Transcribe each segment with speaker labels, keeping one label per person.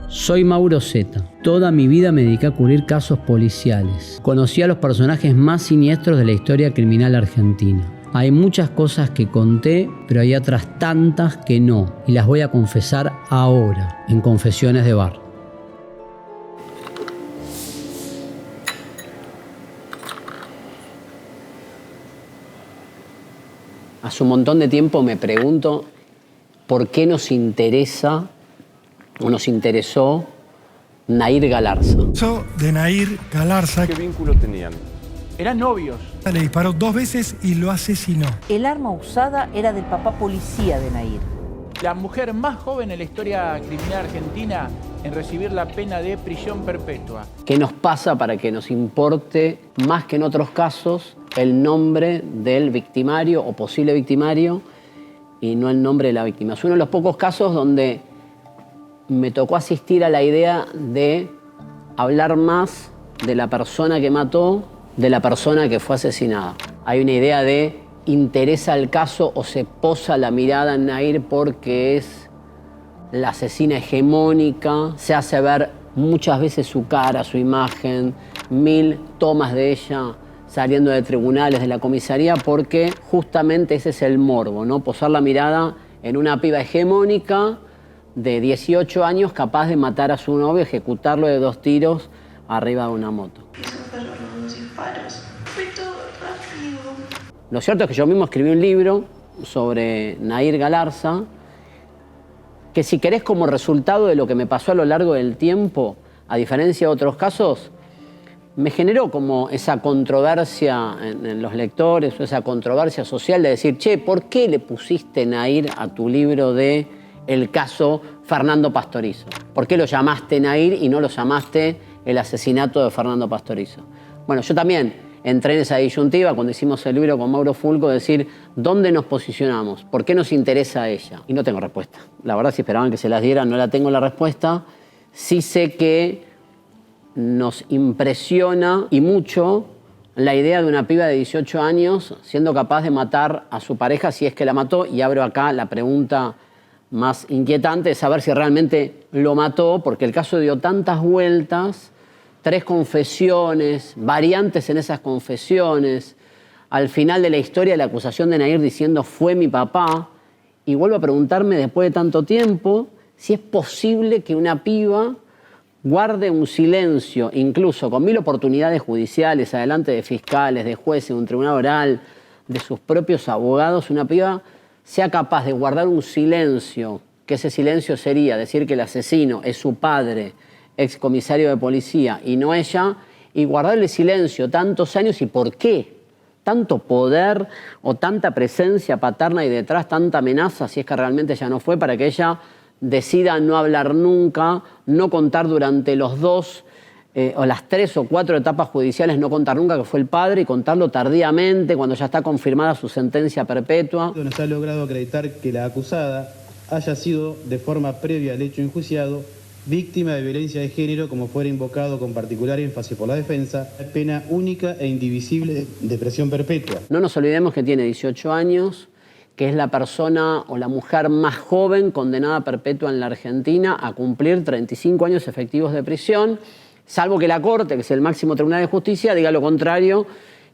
Speaker 1: Soy Mauro Zeta. Toda mi vida me dediqué a cubrir casos policiales. Conocí a los personajes más siniestros de la historia criminal argentina. Hay muchas cosas que conté, pero hay otras tantas que no, y las voy a confesar ahora, en Confesiones de Bar. Hace un montón de tiempo me pregunto por qué nos interesa o nos interesó Nahir Galarza.
Speaker 2: De Nahir Galarza.
Speaker 3: ¿Qué vínculo tenían?
Speaker 4: Eran novios.
Speaker 2: Le disparó 2 veces y lo asesinó.
Speaker 5: El arma usada era del papá policía de Nahir.
Speaker 4: La mujer más joven en la historia criminal argentina en recibir la pena de prisión perpetua.
Speaker 1: ¿Qué nos pasa para que nos importe, más que en otros casos, el nombre del victimario o posible victimario y no el nombre de la víctima? Es uno de los pocos casos donde me tocó asistir a la idea de hablar más de la persona que mató, de la persona que fue asesinada. Hay una idea de interesa el caso o se posa la mirada en Nahir porque es la asesina hegemónica, se hace ver muchas veces su cara, su imagen, 1000 tomas de ella saliendo de tribunales, de la comisaría, porque justamente ese es el morbo, ¿no? Posar la mirada en una piba hegemónica de 18 años capaz de matar a su novio, ejecutarlo de 2 tiros arriba de una moto.
Speaker 6: Eso fueron los disparos. Fue todo rápido.
Speaker 1: Lo cierto es que yo mismo escribí un libro sobre Nahir Galarza, que si querés como resultado de lo que me pasó a lo largo del tiempo, a diferencia de otros casos, me generó como esa controversia en los lectores, o esa controversia social de decir, che, ¿por qué le pusiste Nahir a tu libro de el caso Fernando Pastorizo? ¿Por qué lo llamaste Nahir y no lo llamaste el asesinato de Fernando Pastorizo? Bueno, yo también entré en esa disyuntiva cuando hicimos el libro con Mauro Fulco, decir, ¿dónde nos posicionamos? ¿Por qué nos interesa a ella? Y no tengo respuesta. La verdad, si esperaban que se las diera, no la tengo la respuesta. Sí sé que nos impresiona y mucho la idea de una piba de 18 años siendo capaz de matar a su pareja si es que la mató. Y abro acá la pregunta más inquietante de saber si realmente lo mató, porque el caso dio tantas vueltas, 3 confesiones, variantes en esas confesiones. Al final de la historia, la acusación de Nahir diciendo fue mi papá. Y vuelvo a preguntarme después de tanto tiempo si es posible que una piba guarde un silencio, incluso con 1000 oportunidades judiciales, adelante de fiscales, de jueces, de un tribunal oral, de sus propios abogados, una piba sea capaz de guardar un silencio, que ese silencio sería decir que el asesino es su padre, excomisario de policía, y no ella, y guardarle silencio tantos años. ¿Y por qué? Tanto poder o tanta presencia paterna y detrás tanta amenaza, si es que realmente ella no fue, para que ella decida no hablar nunca, no contar durante los 2 o las 3 o 4 etapas judiciales, no contar nunca que fue el padre y contarlo tardíamente cuando ya está confirmada su sentencia perpetua.
Speaker 7: No se ha logrado acreditar que la acusada haya sido, de forma previa al hecho enjuiciado, víctima de violencia de género, como fuera invocado con particular énfasis por la defensa, pena única e indivisible de prisión perpetua.
Speaker 1: No nos olvidemos que tiene 18 años, que es la persona o la mujer más joven condenada perpetua en la Argentina a cumplir 35 años efectivos de prisión, salvo que la Corte, que es el máximo tribunal de justicia, diga lo contrario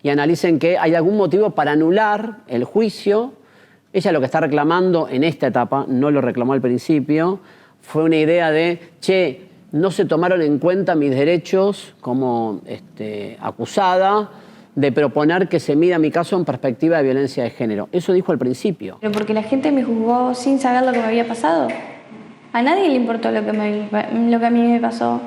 Speaker 1: y analicen que hay algún motivo para anular el juicio. Ella lo que está reclamando en esta etapa, no lo reclamó al principio, fue una idea de, che, no se tomaron en cuenta mis derechos como acusada, de proponer que se mida mi caso en perspectiva de violencia de género. Eso dijo al principio.
Speaker 8: Pero porque la gente me juzgó sin saber lo que me había pasado. A nadie le importó lo que a mí me pasó.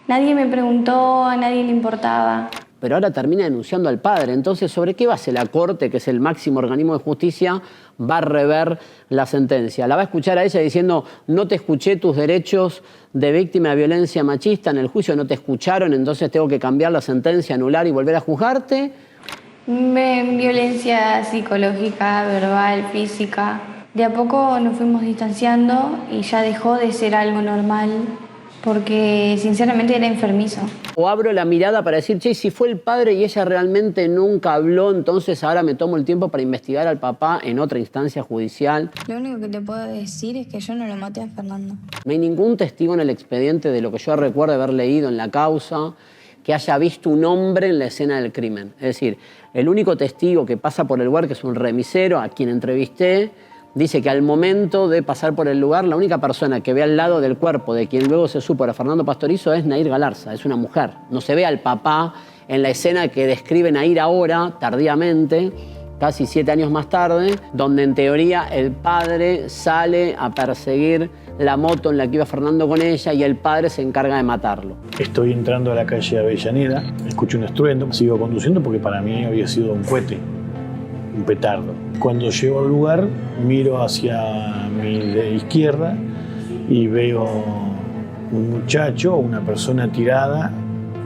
Speaker 8: Nadie me preguntó, a nadie le importaba.
Speaker 1: Pero ahora termina denunciando al padre. Entonces, ¿sobre qué base la Corte, que es el máximo organismo de justicia, va a rever la sentencia? ¿La va a escuchar a ella diciendo, no te escuché tus derechos de víctima de violencia machista en el juicio, no te escucharon, entonces tengo que cambiar la sentencia, anular y volver a juzgarte?
Speaker 8: Violencia psicológica, verbal, física. De a poco nos fuimos distanciando y ya dejó de ser algo normal. porque sinceramente era enfermizo.
Speaker 1: O abro la mirada para decir, che, si fue el padre y ella realmente nunca habló, entonces ahora me tomo el tiempo para investigar al papá en otra instancia judicial.
Speaker 8: Lo único que te puedo decir es que yo no lo maté a Fernando.
Speaker 1: No hay ningún testigo en el expediente de lo que yo recuerdo haber leído en la causa que haya visto un hombre en la escena del crimen. Es decir, el único testigo que pasa por el lugar, que es un remisero, a quien entrevisté, dice que al momento de pasar por el lugar, la única persona que ve al lado del cuerpo de quien luego se supo era Fernando Pastorizo es Nair Galarza, es una mujer. No se ve al papá en la escena que describe Nair ahora, tardíamente, casi 7 años más tarde, donde en teoría el padre sale a perseguir la moto en la que iba Fernando con ella y el padre se encarga de matarlo.
Speaker 3: Estoy entrando a la calle Avellaneda, escucho un estruendo, sigo conduciendo porque para mí había sido un cohete, un petardo. Cuando llego al lugar, miro hacia mi izquierda y veo un muchacho, una persona tirada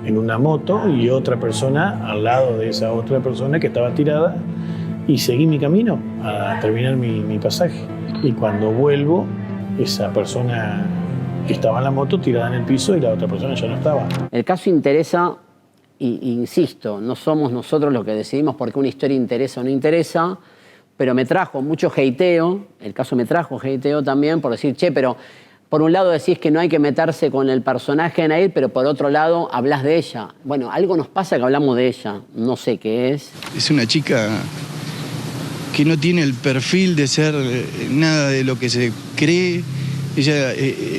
Speaker 3: en una moto y otra persona al lado de esa otra persona que estaba tirada, y seguí mi camino a terminar mi pasaje. Y cuando vuelvo, esa persona que estaba en la moto tirada en el piso y la otra persona ya no estaba.
Speaker 1: El caso interesa, y insisto, no somos nosotros los que decidimos por qué una historia interesa o no interesa, pero me trajo mucho hateo, el caso me trajo hateo también por decir, che, pero por un lado decís que no hay que meterse con el personaje de Nair, pero por otro lado hablas de ella. Bueno, algo nos pasa que hablamos de ella, no sé qué es.
Speaker 9: Es una chica que no tiene el perfil de ser nada de lo que se cree. Ella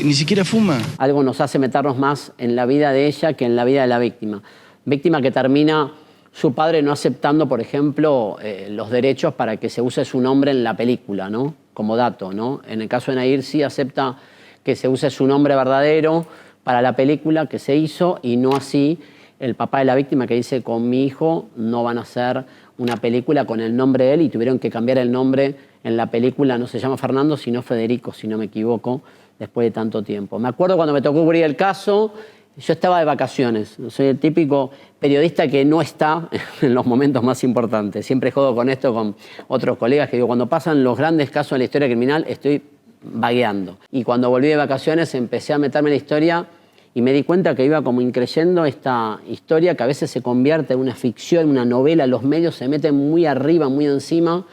Speaker 9: ni siquiera fuma.
Speaker 1: Algo nos hace meternos más en la vida de ella que en la vida de la víctima. Víctima que termina su padre no aceptando, por ejemplo, los derechos para que se use su nombre en la película, ¿no? Como dato, ¿no? En el caso de Nair sí acepta que se use su nombre verdadero para la película que se hizo y no así el papá de la víctima, que dice, con mi hijo no van a hacer una película con el nombre de él, y tuvieron que cambiar el nombre en la película. No se llama Fernando, sino Federico, si no me equivoco, después de tanto tiempo. Me acuerdo cuando me tocó cubrir el caso, yo estaba de vacaciones. Soy el típico periodista que no está en los momentos más importantes. Siempre jodo con esto con otros colegas, que digo, cuando pasan los grandes casos de la historia criminal, estoy vagueando. Y cuando volví de vacaciones empecé a meterme en la historia y me di cuenta que iba como increyendo esta historia, que a veces se convierte en una ficción, una novela. Los medios se meten muy arriba, muy encima.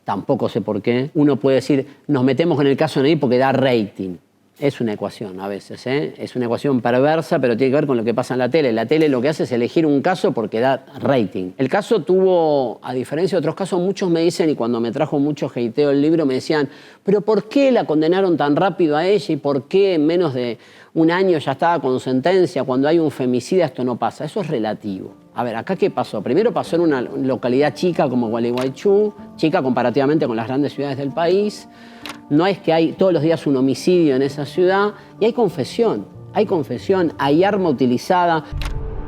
Speaker 1: Tampoco sé por qué. Uno puede decir, nos metemos en el caso de Nair porque da rating. Es una ecuación a veces, ¿eh? Es una ecuación perversa, pero tiene que ver con lo que pasa en la tele. La tele lo que hace es elegir un caso porque da rating. El caso tuvo, a diferencia de otros casos, muchos me dicen, y cuando me trajo mucho hateo el libro, me decían, pero ¿por qué la condenaron tan rápido a ella? ¿Y por qué en menos de un año ya estaba con sentencia? Cuando hay un femicida esto no pasa. Eso es relativo. A ver, ¿acá qué pasó? Primero pasó en una localidad chica como Gualeguaychú, chica comparativamente con las grandes ciudades del país. No es que hay todos los días un homicidio en esa ciudad, y hay confesión, hay arma utilizada.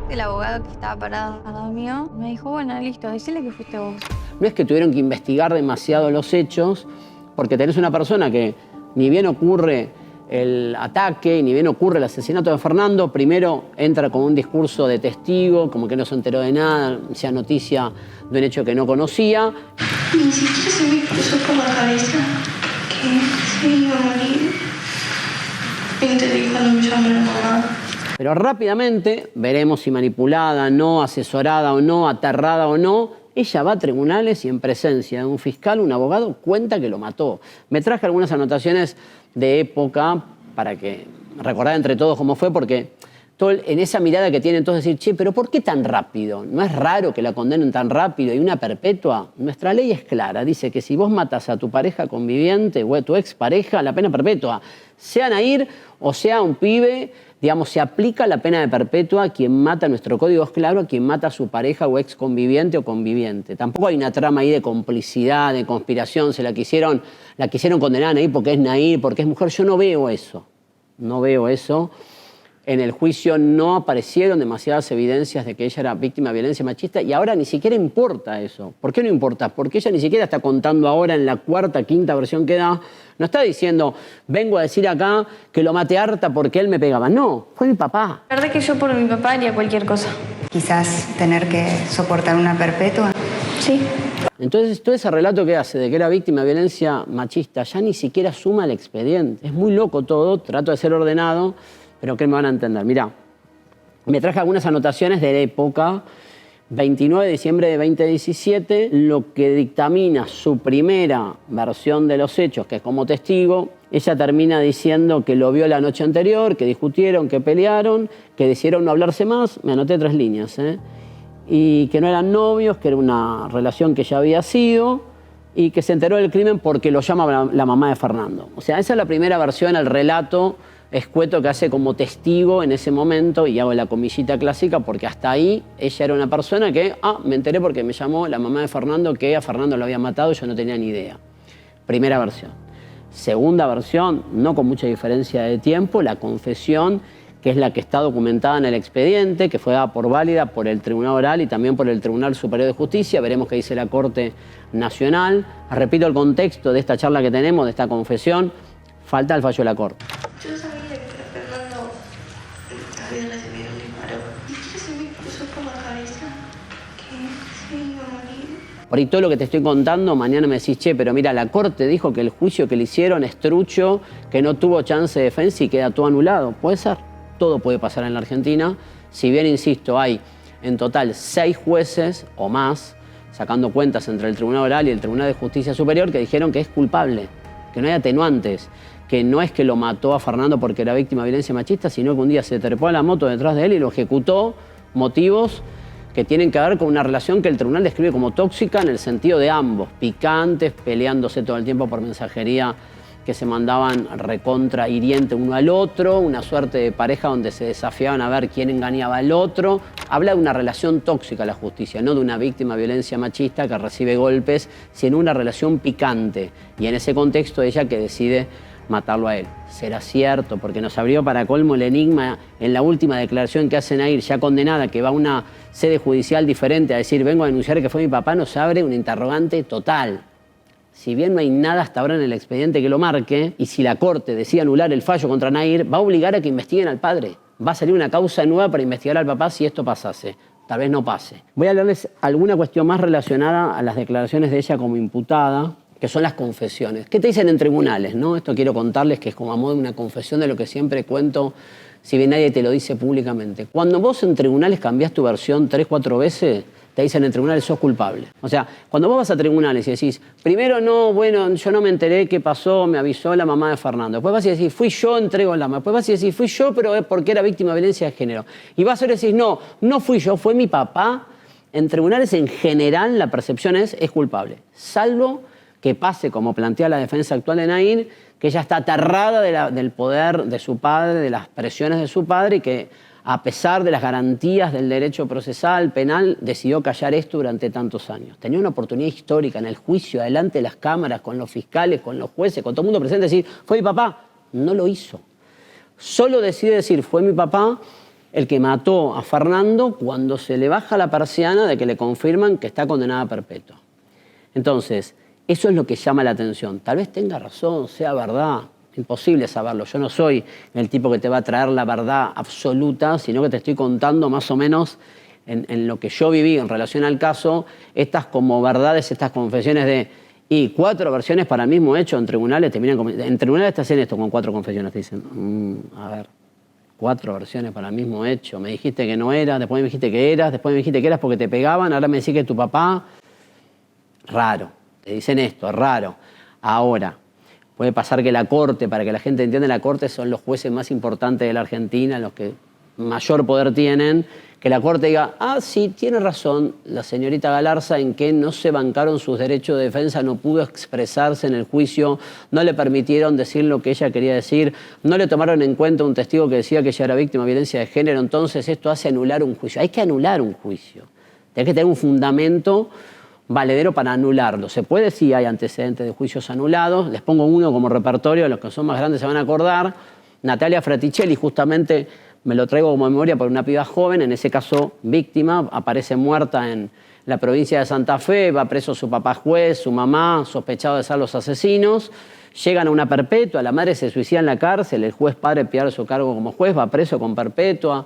Speaker 8: El abogado que estaba parado al lado mío me dijo, bueno, listo, decile que fuiste vos.
Speaker 1: No es que tuvieron que investigar demasiado los hechos, porque tenés una persona que ni bien ocurre el ataque, ni bien ocurre el asesinato de Fernando, primero entra con un discurso de testigo, como que no se enteró de nada, sea noticia de un hecho que no conocía.
Speaker 6: Ni siquiera se me cruzó por la cabeza que se iba a morir. Entendí cuando me llamó la mamá.
Speaker 1: Pero rápidamente, veremos si manipulada, no, asesorada o no, aterrada o no, ella va a tribunales y en presencia de un fiscal, un abogado, cuenta que lo mató. Me traje algunas anotaciones de época para que recordar entre todos cómo fue, porque en esa mirada que tienen todos decir, che, pero ¿por qué tan rápido? ¿No es raro que la condenen tan rápido y una perpetua? Nuestra ley es clara, dice que si vos matas a tu pareja conviviente o a tu expareja, la pena perpetua, sea Nair o sea un pibe, digamos, se aplica la pena de perpetua a quien mata, nuestro código es claro, a quien mata a su pareja o ex conviviente o conviviente. Tampoco hay una trama ahí de complicidad, de conspiración, la quisieron condenar a Nair porque es Nair, porque es mujer. Yo no veo eso, no veo eso. En el juicio no aparecieron demasiadas evidencias de que ella era víctima de violencia machista y ahora ni siquiera importa eso. ¿Por qué no importa? Porque ella ni siquiera está contando ahora en la cuarta, quinta versión que da. No está diciendo, vengo a decir acá que lo maté harta porque él me pegaba. No, fue mi papá.
Speaker 8: La verdad es que yo por mi papá haría cualquier cosa.
Speaker 10: Quizás tener que soportar una perpetua.
Speaker 8: Sí.
Speaker 1: Entonces, todo ese relato que hace de que era víctima de violencia machista ya ni siquiera suma el expediente. Es muy loco todo, trato de ser ordenado. pero que me van a entender. Mirá, me traje algunas anotaciones de la época, 29 de diciembre de 2017, lo que dictamina su primera versión de los hechos, que es como testigo. Ella termina diciendo que lo vio la noche anterior, que discutieron, que pelearon, que decidieron no hablarse más. Me anoté 3 líneas, y que no eran novios, que era una relación que ya había sido, y que se enteró del crimen porque lo llama la mamá de Fernando. O sea, esa es la primera versión, el relato escueto que hace como testigo en ese momento, y hago la comillita clásica porque hasta ahí ella era una persona que, me enteré porque me llamó la mamá de Fernando que a Fernando lo había matado y yo no tenía ni idea. Primera versión. Segunda versión, no con mucha diferencia de tiempo, la confesión, que es la que está documentada en el expediente, que fue dada por válida por el Tribunal Oral y también por el Tribunal Superior de Justicia. Veremos qué dice la Corte Nacional. Repito el contexto de esta charla que tenemos, de esta confesión. Falta el fallo de la Corte.
Speaker 6: Yo sabía que Fernando había recibido un disparo. Y que se me cruzó por la cabeza que se iba a morir.
Speaker 1: Por ahí todo lo que te estoy contando, mañana me decís, che, pero mira, la Corte dijo que el juicio que le hicieron es trucho, que no tuvo chance de defensa y queda todo anulado. Puede ser, todo puede pasar en la Argentina. Si bien, insisto, hay en total 6 jueces o más, sacando cuentas entre el Tribunal Oral y el Tribunal de Justicia Superior, que dijeron que es culpable, que no hay atenuantes, que no es que lo mató a Fernando porque era víctima de violencia machista, sino que un día se trepó a la moto detrás de él y lo ejecutó, motivos que tienen que ver con una relación que el tribunal describe como tóxica en el sentido de ambos, picantes, peleándose todo el tiempo por mensajería, que se mandaban recontra hiriente uno al otro, una suerte de pareja donde se desafiaban a ver quién engañaba al otro. Habla de una relación tóxica la justicia, no de una víctima de violencia machista que recibe golpes, sino una relación picante. Y en ese contexto ella que decide matarlo a él. ¿Será cierto? Porque nos abrió para colmo el enigma en la última declaración que hace Nahir, ya condenada, que va a una sede judicial diferente a decir vengo a denunciar que fue mi papá, nos abre un interrogante total. Si bien no hay nada hasta ahora en el expediente que lo marque, y si la Corte decide anular el fallo contra Nahir, va a obligar a que investiguen al padre. Va a salir una causa nueva para investigar al papá si esto pasase. Tal vez no pase. Voy a hablarles alguna cuestión más relacionada a las declaraciones de ella como imputada, que son las confesiones. ¿Qué te dicen en tribunales, no? Esto quiero contarles que es como a modo de una confesión de lo que siempre cuento, si bien nadie te lo dice públicamente. Cuando vos en tribunales cambiás tu versión 3, 4 veces, te dicen en tribunales sos culpable. O sea, cuando vos vas a tribunales y decís, primero no, bueno, yo no me enteré qué pasó, me avisó la mamá de Fernando. Después vas y decís, fui yo, entrego la mano. Después vas y decís, fui yo, pero es porque era víctima de violencia de género. Y vas a decir, no, no fui yo, fue mi papá. En tribunales en general la percepción es culpable. Salvo que pase, como plantea la defensa actual de Nahir, que ella está aterrada del poder de su padre, de las presiones de su padre, y que a pesar de las garantías del derecho procesal, penal, decidió callar esto durante tantos años. Tenía una oportunidad histórica en el juicio, delante de las cámaras, con los fiscales, con los jueces, con todo el mundo presente, decir, fue mi papá. No lo hizo. Solo decide decir, fue mi papá el que mató a Fernando cuando se le baja la persiana de que le confirman que está condenada a perpetua. Entonces, eso es lo que llama la atención. Tal vez tenga razón, sea verdad. Imposible saberlo. Yo no soy el tipo que te va a traer la verdad absoluta, sino que te estoy contando más o menos en lo que yo viví en relación al caso, estas como verdades, estas confesiones y 4 versiones para el mismo hecho en tribunales. En tribunales te hacen esto con 4 confesiones. Te dicen, a ver, 4 versiones para el mismo hecho. Me dijiste que no eras, después me dijiste que eras, después me dijiste que eras porque te pegaban, ahora me decís que es tu papá. Raro. Te dicen esto, es raro. Ahora, puede pasar que la Corte, para que la gente entienda, la Corte son los jueces más importantes de la Argentina, los que mayor poder tienen, que la Corte diga, sí, tiene razón la señorita Galarza en que no se bancaron sus derechos de defensa, no pudo expresarse en el juicio, no le permitieron decir lo que ella quería decir, no le tomaron en cuenta un testigo que decía que ella era víctima de violencia de género, entonces esto hace anular un juicio. Hay que anular un juicio. Hay que tener un fundamento valedero para anularlo. Se puede, sí, hay antecedentes de juicios anulados. Les pongo uno como repertorio, los que son más grandes se van a acordar. Natalia Fraticelli, justamente me lo traigo como memoria por una piba joven, en ese caso víctima, aparece muerta en la provincia de Santa Fe, va preso su papá juez, su mamá, sospechado de ser los asesinos. Llegan a una perpetua, la madre se suicida en la cárcel, el juez padre pierde su cargo como juez, va preso con perpetua.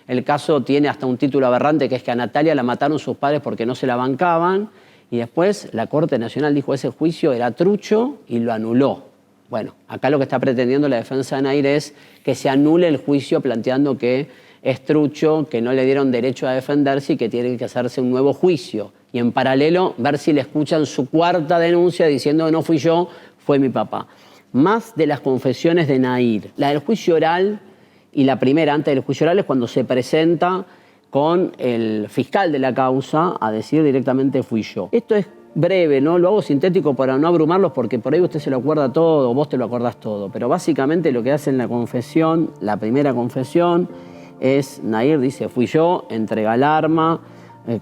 Speaker 1: El caso tiene hasta un título aberrante, que es que a Natalia la mataron sus padres porque no se la bancaban. Y después la Corte Nacional dijo que ese juicio era trucho y lo anuló. Bueno, acá lo que está pretendiendo la defensa de Nahir es que se anule el juicio planteando que es trucho, que no le dieron derecho a defenderse y que tiene que hacerse un nuevo juicio. Y en paralelo, ver si le escuchan su cuarta denuncia diciendo no fui yo, fue mi papá. Más de las confesiones de Nahir. La del juicio oral y la primera antes del juicio oral es cuando se presenta con el fiscal de la causa a decir directamente fui yo. Esto es breve, ¿no? Lo hago sintético para no abrumarlos porque por ahí usted se lo acuerda todo, vos te lo acordás todo. Pero básicamente lo que hace en la confesión, la primera confesión, es Nahir dice fui yo, entrega el arma,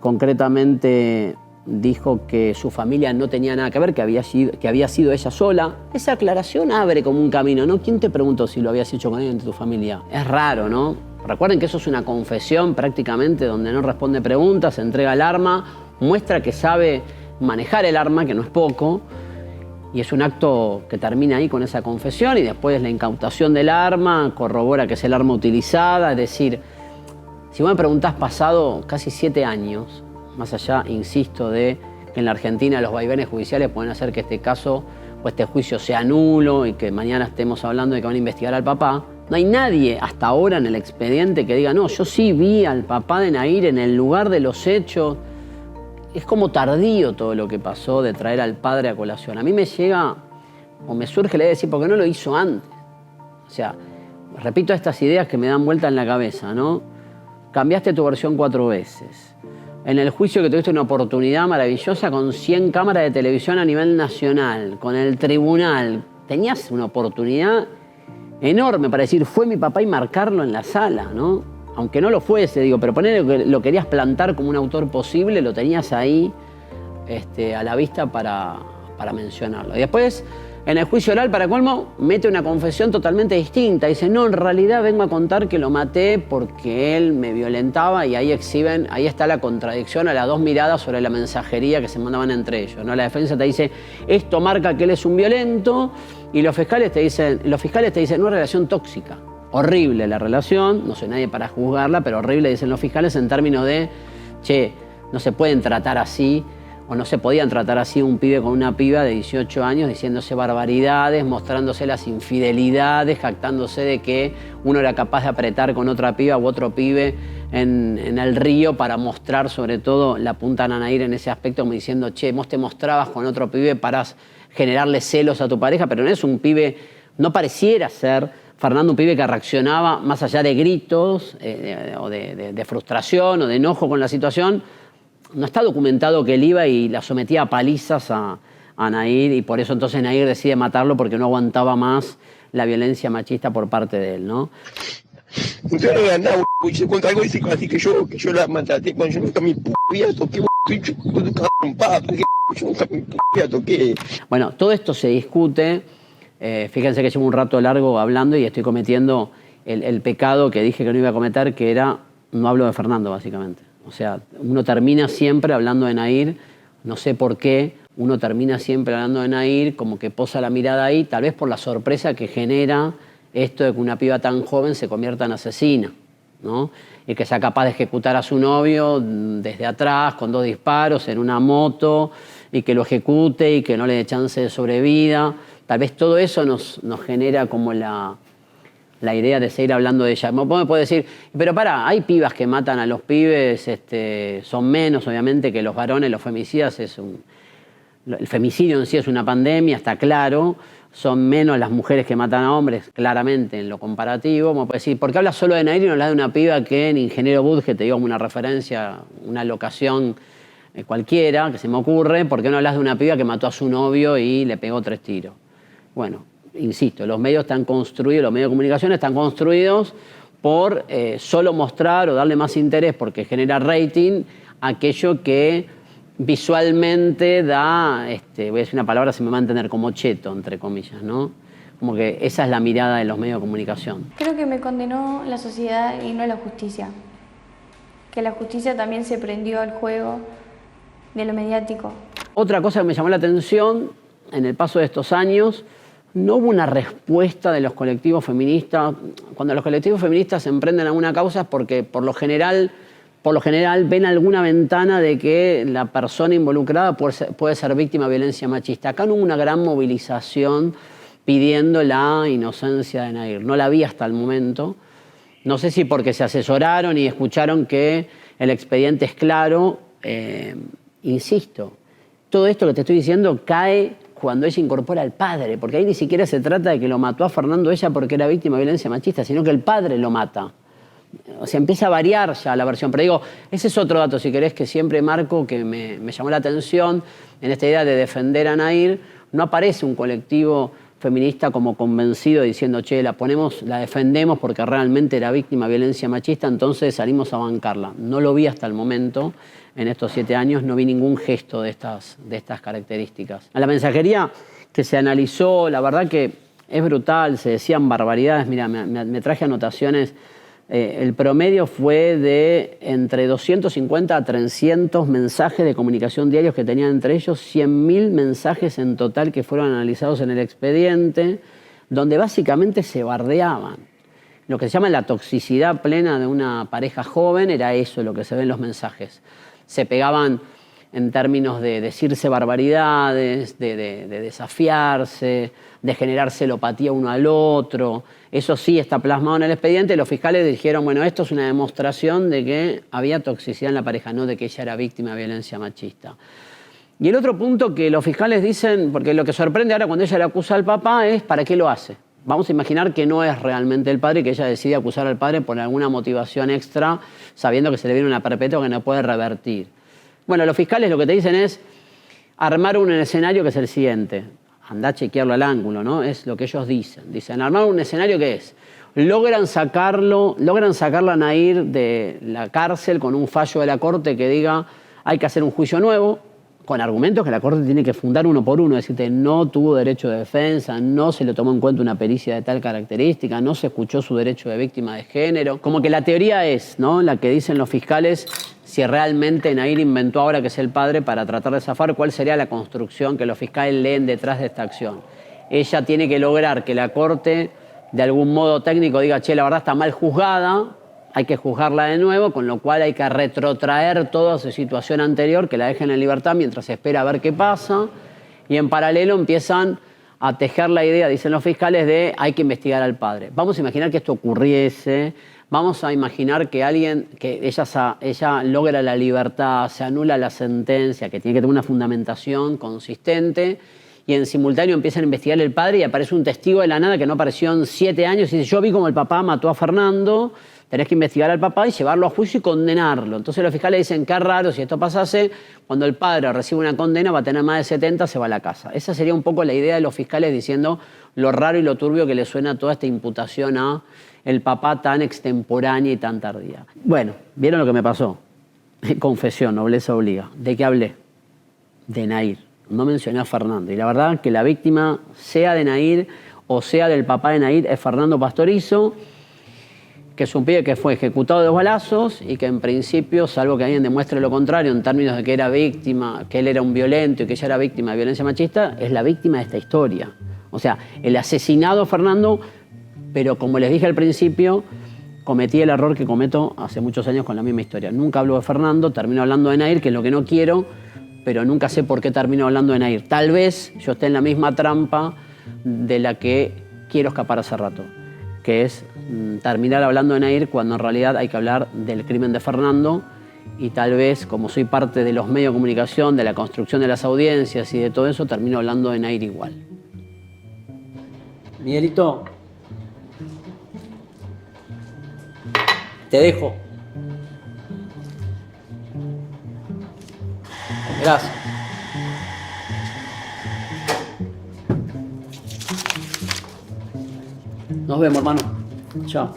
Speaker 1: concretamente dijo que su familia no tenía nada que ver, que había sido ella sola. Esa aclaración abre como un camino, ¿no? ¿Quién te preguntó si lo habías hecho con alguien de tu familia? Es raro, ¿no? Recuerden que eso es una confesión prácticamente donde no responde preguntas, entrega el arma, muestra que sabe manejar el arma, que no es poco, y es un acto que termina ahí con esa confesión y después la incautación del arma, corrobora que es el arma utilizada, es decir, si vos me preguntás pasado casi 7 años, más allá, insisto, de que en la Argentina los vaivenes judiciales pueden hacer que este caso o este juicio sea nulo y que mañana estemos hablando de que van a investigar al papá, no hay nadie hasta ahora en el expediente que diga, no, yo sí vi al papá de Nahir en el lugar de los hechos. Es como tardío todo lo que pasó de traer al padre a colación. A mí me llega, o me surge la idea de decir, ¿por qué no lo hizo antes? O sea, repito estas ideas que me dan vuelta en la cabeza, ¿no? Cambiaste tu versión 4 veces. En el juicio que tuviste una oportunidad maravillosa con 100 cámaras de televisión a nivel nacional, con el tribunal, tenías una oportunidad enorme para decir, fue mi papá y marcarlo en la sala, ¿no? Aunque no lo fuese, digo, pero poner que lo querías plantar como un autor posible, lo tenías ahí a la vista para mencionarlo. Y después, en el juicio oral, para colmo, mete una confesión totalmente distinta. Dice, no, en realidad vengo a contar que lo maté porque él me violentaba y ahí está la contradicción a las 2 miradas sobre la mensajería que se mandaban entre ellos, ¿no? La defensa te dice, esto marca que él es un violento y los fiscales te dicen, una relación tóxica. Horrible la relación, no soy nadie para juzgarla, pero horrible, dicen los fiscales, en términos de, che, no se pueden tratar así, o no se podían tratar así un pibe con una piba de 18 años diciéndose barbaridades, mostrándose las infidelidades, jactándose de que uno era capaz de apretar con otra piba u otro pibe en el río para mostrar sobre todo la punta a Nahir en ese aspecto, como diciendo, che, vos te mostrabas con otro pibe para generarle celos a tu pareja, pero no es un pibe, no pareciera ser Fernando un pibe que reaccionaba más allá de gritos o de frustración o de enojo con la situación. No está documentado que él iba y la sometía a palizas a Nahir y por eso entonces Nahir decide matarlo porque no aguantaba más la violencia machista por parte de él, ¿no?
Speaker 11: Usted no gana nada, se cuenta algo y dice así que yo la maltraté cuando yo nunca mi vida toqué, yo nunca mi vida toqué.
Speaker 1: Bueno, todo esto se discute. Fíjense que llevo un rato largo hablando y estoy cometiendo el pecado que dije que no iba a cometer, que era, no hablo de Fernando básicamente. O sea, uno termina siempre hablando de Nahir, no sé por qué, uno termina siempre hablando de Nahir, como que posa la mirada ahí, tal vez por la sorpresa que genera esto de que una piba tan joven se convierta en asesina, ¿no? Y que sea capaz de ejecutar a su novio desde atrás, con 2 disparos, en una moto, y que lo ejecute y que no le dé chance de sobrevida. Tal vez todo eso nos genera como la idea de seguir hablando de ella. Vos me podés decir, pero pará, hay pibas que matan a los pibes, son menos obviamente que los varones, los femicidas, el femicidio en sí es una pandemia, está claro, son menos las mujeres que matan a hombres, claramente en lo comparativo. Me podés decir, ¿por qué hablas solo de Nahir y no hablas de una piba que en Ingeniero Budge, te digo como una referencia, una locación cualquiera que se me ocurre? ¿Por qué no hablas de una piba que mató a su novio y le pegó 3 tiros? Bueno, insisto, los medios están construidos, los medios de comunicación están construidos por solo mostrar o darle más interés porque genera rating aquello que visualmente da, voy a decir una palabra, se me va a entender como cheto, entre comillas, ¿no? Como que esa es la mirada de los medios de comunicación.
Speaker 8: Creo que me condenó la sociedad y no la justicia. Que la justicia también se prendió al juego de lo mediático. Otra cosa que me llamó la atención en el paso de estos años, no hubo una respuesta de los colectivos feministas. Cuando los colectivos feministas se emprenden alguna causa es porque por lo general ven alguna ventana de que la persona involucrada puede ser víctima de violencia machista. Acá no hubo una gran movilización
Speaker 1: pidiendo la inocencia de Nair. No la vi hasta el momento. No sé si porque se asesoraron y escucharon que el expediente es claro. Insisto, todo esto que te estoy diciendo cae cuando ella incorpora al padre, porque ahí ni siquiera se trata de que lo mató a Fernando ella porque era víctima de violencia machista, sino que el padre lo mata. O sea, empieza a variar ya la versión. Pero digo, ese es otro dato, si querés, que siempre marco, que me llamó la atención en esta idea de defender a Nair. No aparece un colectivo feminista como convencido diciendo, che, la defendemos porque realmente era víctima de violencia machista, entonces salimos a bancarla. No lo vi hasta el momento. En estos 7 años no vi ningún gesto de estas características. A la mensajería que se analizó, la verdad que es brutal, se decían barbaridades. Mira, me traje anotaciones. El promedio fue de entre 250 a 300 mensajes de comunicación diarios que tenían entre ellos, 100.000 mensajes en total que fueron analizados en el expediente, donde básicamente se bardeaban. Lo que se llama la toxicidad plena de una pareja joven era eso, lo que se ve en los mensajes. Se pegaban en términos de decirse barbaridades, de desafiarse, de generar celopatía uno al otro. Eso sí está plasmado en el expediente. Los fiscales dijeron, bueno, esto es una demostración de que había toxicidad en la pareja, no de que ella era víctima de violencia machista. Y el otro punto que los fiscales dicen, porque lo que sorprende ahora cuando ella le acusa al papá es ¿para qué lo hace? Vamos a imaginar que no es realmente el padre, que ella decide acusar al padre por alguna motivación extra, sabiendo que se le viene una perpetua que no puede revertir. Bueno, los fiscales lo que te dicen es armar un escenario que es el siguiente. Andá a chequearlo al ángulo, ¿no? Es lo que ellos dicen. Dicen, armar un escenario que es, logran sacarla a Nair de la cárcel con un fallo de la Corte que diga hay que hacer un juicio nuevo, con argumentos que la Corte tiene que fundar uno por uno, decirte no tuvo derecho de defensa, no se le tomó en cuenta una pericia de tal característica, no se escuchó su derecho de víctima de género. Como que la teoría es, ¿no?, la que dicen los fiscales, si realmente Nair inventó ahora que es el padre para tratar de zafar, ¿cuál sería la construcción que los fiscales leen detrás de esta acción? Ella tiene que lograr que la Corte, de algún modo técnico, diga, che, la verdad está mal juzgada, hay que juzgarla de nuevo, con lo cual hay que retrotraer toda su situación anterior, que la dejen en libertad mientras se espera a ver qué pasa, y en paralelo empiezan a tejer la idea, dicen los fiscales, de hay que investigar al padre. Vamos a imaginar que esto ocurriese, vamos a imaginar que ella logra la libertad, se anula la sentencia, que tiene que tener una fundamentación consistente, y en simultáneo empiezan a investigar el padre y aparece un testigo de la nada que no apareció en 7 años y dice, yo vi como el papá mató a Fernando, tenés que investigar al papá y llevarlo a juicio y condenarlo. Entonces los fiscales dicen, qué raro, si esto pasase, cuando el padre recibe una condena va a tener más de 70, se va a la casa. Esa sería un poco la idea de los fiscales diciendo lo raro y lo turbio que le suena toda esta imputación a el papá tan extemporánea y tan tardía. Bueno, ¿vieron lo que me pasó? Confesión, nobleza obliga. ¿De qué hablé? De Nair. No mencioné a Fernando. Y la verdad que la víctima, sea de Nair o sea del papá de Nair, es Fernando Pastorizo, que es un pibe que fue ejecutado de 2 balazos y que en principio, salvo que alguien demuestre lo contrario en términos de que era víctima, que él era un violento y que ella era víctima de violencia machista, es la víctima de esta historia. O sea, el asesinado Fernando, pero como les dije al principio, cometí el error que cometo hace muchos años con la misma historia. Nunca hablo de Fernando, termino hablando de Nair, que es lo que no quiero, pero nunca sé por qué termino hablando de Nair. Tal vez yo esté en la misma trampa de la que quiero escapar hace rato, que es terminar hablando de Nair cuando en realidad hay que hablar del crimen de Fernando, y tal vez, como soy parte de los medios de comunicación, de la construcción de las audiencias y de todo eso, termino hablando de Nair igual. Miguelito, te dejo. Gracias. Nos vemos, hermano. Chao.